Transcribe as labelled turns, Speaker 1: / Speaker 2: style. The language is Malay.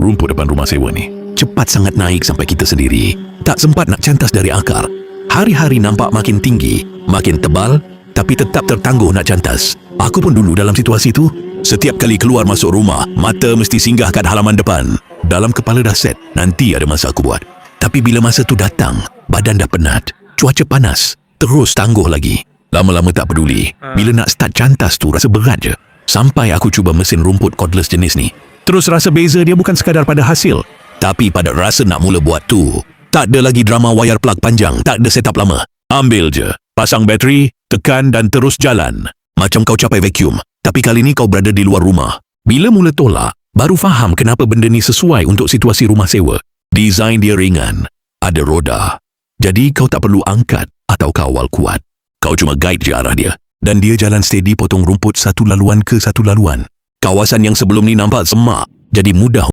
Speaker 1: rumput depan rumah sewa ni cepat sangat naik sampai kita sendiri tak sempat nak cantas dari akar. Hari-hari nampak makin tinggi, makin tebal, tapi tetap tertangguh nak cantas. Aku pun dulu dalam situasi tu. Setiap kali keluar masuk rumah, mata mesti singgah kat halaman depan. Dalam kepala dah set, nanti ada masa aku buat. Tapi bila masa tu datang, badan dah penat, cuaca panas, terus tangguh lagi. Lama-lama tak peduli. Bila nak start cantas tu rasa berat je. Sampai aku cuba mesin rumput cordless jenis ni. Terus rasa beza dia bukan sekadar pada hasil, tapi pada rasa nak mula buat tu. Tak ada lagi drama wayar plug panjang, tak ada setup lama. Ambil je, pasang bateri, tekan dan terus jalan. Macam kau capai vacuum, tapi kali ni kau berada di luar rumah. Bila mula tolak, baru faham kenapa benda ni sesuai untuk situasi rumah sewa. Desain dia ringan, ada roda. Jadi kau tak perlu angkat atau kawal kuat. Kau cuma guide je arah dia. Dan dia jalan steady potong rumput satu laluan ke satu laluan. Kawasan yang sebelum ni nampak semak, jadi mudah